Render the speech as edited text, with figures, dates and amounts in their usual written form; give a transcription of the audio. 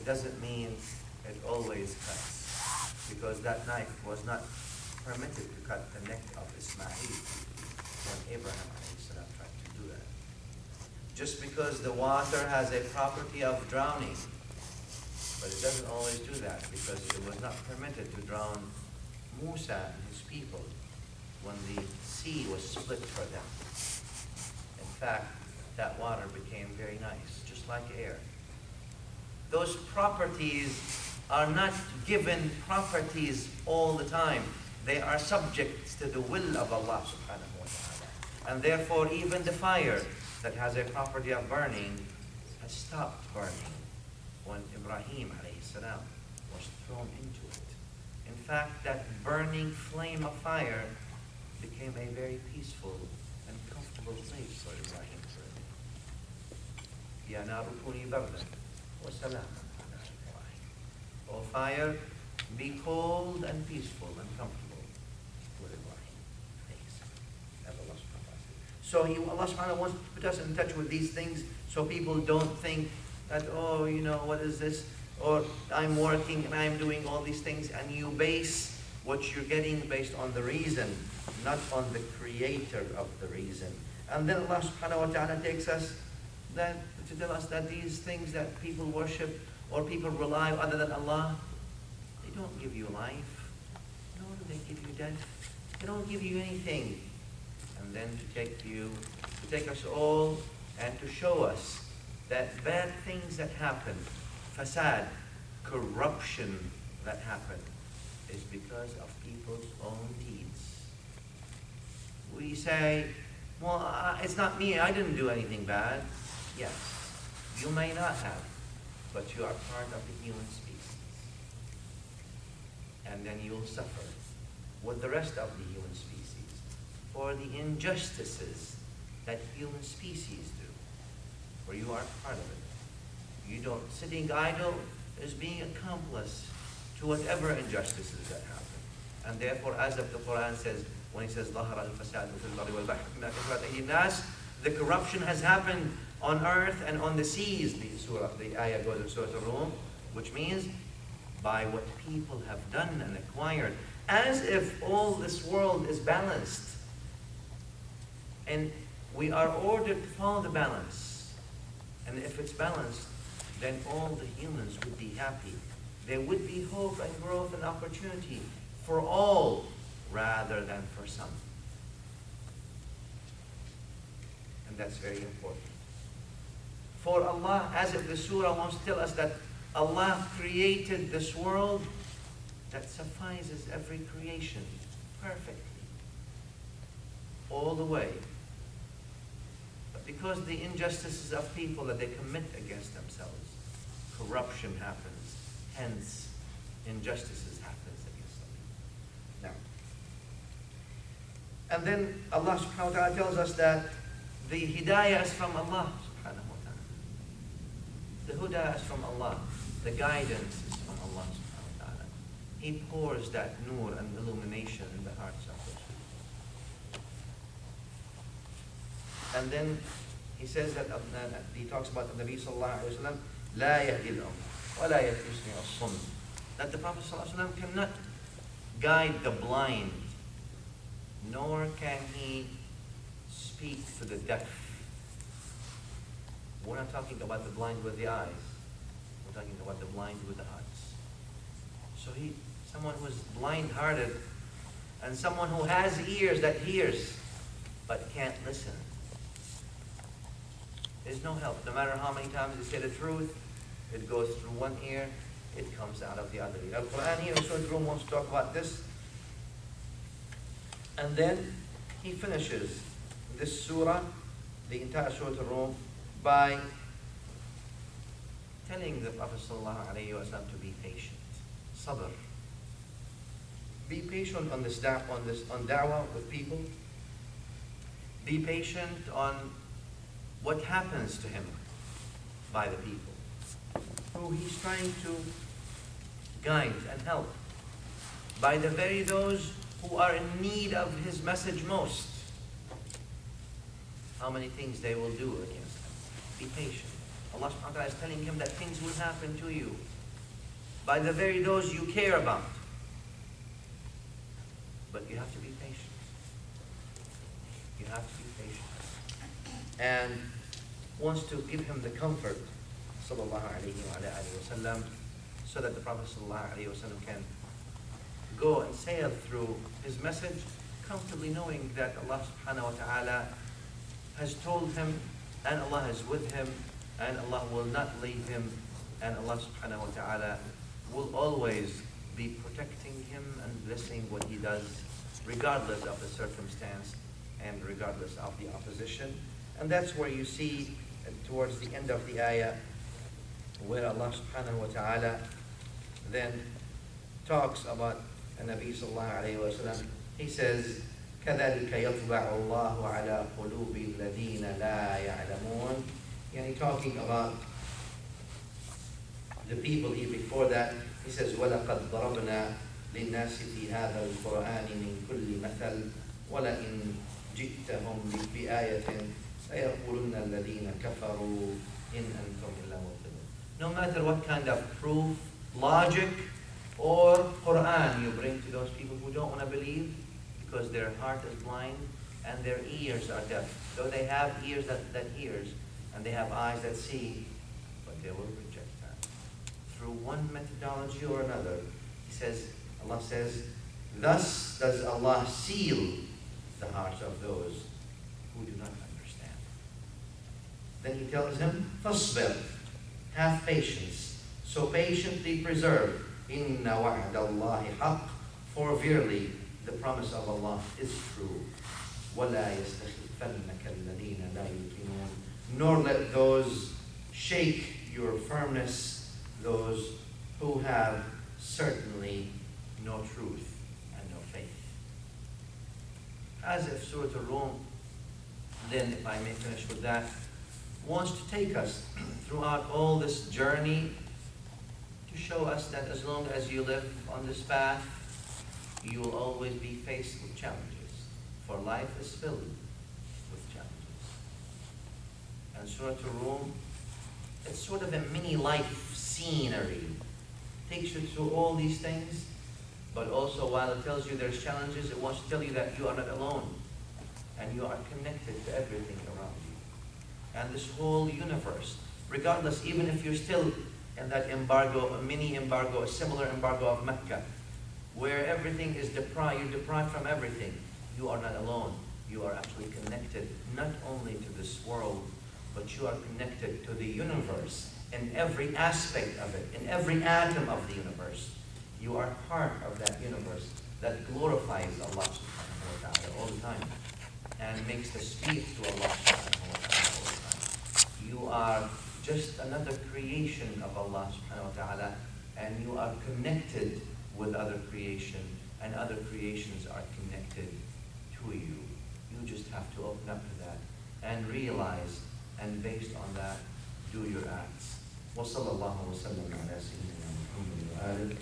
it doesn't mean it always cuts, because that knife was not permitted to cut the neck of Ismail when Abraham tried to do that. Just because the water has a property of drowning, but it doesn't always do that, because it was not permitted to drown Musa and his people when the sea was split for them. In fact, that water became very nice, just like air. Those properties are not given properties all the time. They are subject to the will of Allah subhanahu wa ta'ala. And therefore, even the fire that has a property of burning has stopped burning when Ibrahim alayhi salam was thrown into it. In fact, that burning flame of fire became a very peaceful and comfortable place for Ibrahim to live. Ya naru kuni bardan wa salaman ala Ibrahim. O fire, be cold and peaceful and comfortable with Ibrahim. So Allah subhanahu wants to put us in touch with these things so people don't think that, oh, you know, what is this? Or I'm working and I'm doing all these things, and you base what you're getting based on the reason, not on the creator of the reason. And then Allah subhanahu wa ta'ala takes us to tell us that these things that people worship or people rely on other than Allah, they don't give you life, nor do they give you death. They don't give you anything. And then to take us all and to show us that bad things that happen, fasad, corruption that happen, is because of people's own deeds. We say, well, it's not me, I didn't do anything bad. Yes, you may not have, but you are part of the human species. And then you'll suffer with the rest of the human species for the injustices that human species do, for you are part of it. You don't, sitting idle is being accomplice to whatever injustices that happen. And therefore, as the Quran says, when he says, ظَهَرَ الْفَسَادُ فِي الْأَرْضِ وَالْبَحْرِ بِمَا كَسَبَتْ أَيْدِي النَّاسِ, the corruption has happened on earth and on the seas. The ayah goes in Surah Rum, which means by what people have done and acquired, as if all this world is balanced. And we are ordered to follow the balance. And if it's balanced, then all the humans would be happy. There would be hope and growth and opportunity for all rather than for some. And that's very important. For Allah, as if the surah wants to tell us that Allah created this world that suffices every creation perfectly, all the way. But because the injustices of people that they commit against themselves, corruption happens, hence injustices happens against them. Now, and then Allah subhanahu wa ta'ala tells us that the hidayah is from Allah subhanahu wa ta'ala. The huda is from Allah. The guidance is from Allah subhanahu wa ta'ala. He pours that nur and illumination in the hearts of those people. And then he says that he talks about the Nabi sallallahu alayhi wa sallam, لا يهدي الأم ولا يسمع الصم. That the Prophet sallallahu alayhi wa sallam cannot guide the blind, nor can he speak to the deaf. We're not talking about the blind with the eyes. We're talking about the blind with the hearts. So someone who is blind-hearted and someone who has ears that hears but can't listen. There's no help. No matter how many times you say the truth, it goes through one ear, it comes out of the other ear. Al-Quran here in Surah Rum wants to talk about this. And then he finishes this surah, the entire Surah Rum, by telling the Prophet ﷺ to be patient. Sabr. Be patient on da'wah with people. Be patient on what happens to him by the people who he's trying to guide and help, by the very those who are in need of his message most. How many things they will do against him. Be patient. Allah subhanahu wa ta'ala is telling him that things will happen to you by the very those you care about. But you have to be patient. You have to be patient. And wants to give him the comfort, sallallahu alayhi wa sallam, so that the Prophet sallallahu alayhi wa sallam can go and sail through his message comfortably, knowing that Allah subhanahu wa ta'ala has told him, and Allah is with him, and Allah will not leave him, and Allah subhanahu wa ta'ala will always be protecting him and blessing what he does, regardless of the circumstance and regardless of the opposition. And that's where you see towards the end of the ayah where Allah subhanahu wa ta'ala then talks about Nabi sallallahu alayhi wa sallam. He says, كَذَلِكَ يَطْبَعُ اللَّهُ عَلَى قُلُوبِ الَّذِينَ لَا يَعْلَمُونَ. And talking about the people here before that, he says, وَلَقَدْ ضَرَبْنَا لِلنَّاسِ فِي هَذَا الْقُرْآنِ مِنْ كُلِّ مَثَلٍ وَلَئِنْ جِئْتَهُمْ بِآيَةٍ سَيَقُولُنَّ الَّذِينَ كَفَرُوا إِنْ أَنْتُمْ إِلَّا مُبْطِلُونَ. No matter what kind of proof, logic, or Quran you bring to those people who don't want to believe, because their heart is blind and their ears are deaf. Though they have ears that hears, and they have eyes that see, but they will reject that. Through one methodology or another, Allah says, thus does Allah seal the hearts of those who do not understand. Then he tells him, فَاصْبِرْ, have patience, so patiently preserve, إِنَّ وَعْدَ اللَّهِ حَقٌّ, for verily the promise of Allah is true. وَلَا يَسْتَخِفَنَّكَ الَّذِينَ لَا يُؤْمِنُونَ, nor let those shake your firmness, those who have certainly no truth and no faith. As if Surah Rum, then if I may finish with that, wants to take us throughout all this journey to show us that as long as you live on this path, you will always be faced with challenges. For life is filled with challenges. And Surah Rum, it's sort of a mini life scenery. It takes you through all these things, but also while it tells you there's challenges, it wants to tell you that you are not alone. And you are connected to everything around you. And this whole universe, regardless, even if you're still in that embargo, a mini embargo, a similar embargo of Mecca, where everything is deprived, you're deprived from everything. You are not alone. You are actually connected not only to this world, but you are connected to the universe in every aspect of it, in every atom of the universe. You are part of that universe that glorifies Allah subhanahu wa ta'ala all the time and makes the speech to Allah subhanahu wa ta'ala all the time. You are just another creation of Allah subhanahu wa ta'ala, and you are connected with other creation, and other creations are connected to you. You just have to open up to that and realize, and based on that, do your acts. وصلى الله وسلم على سيدنا محمد وآله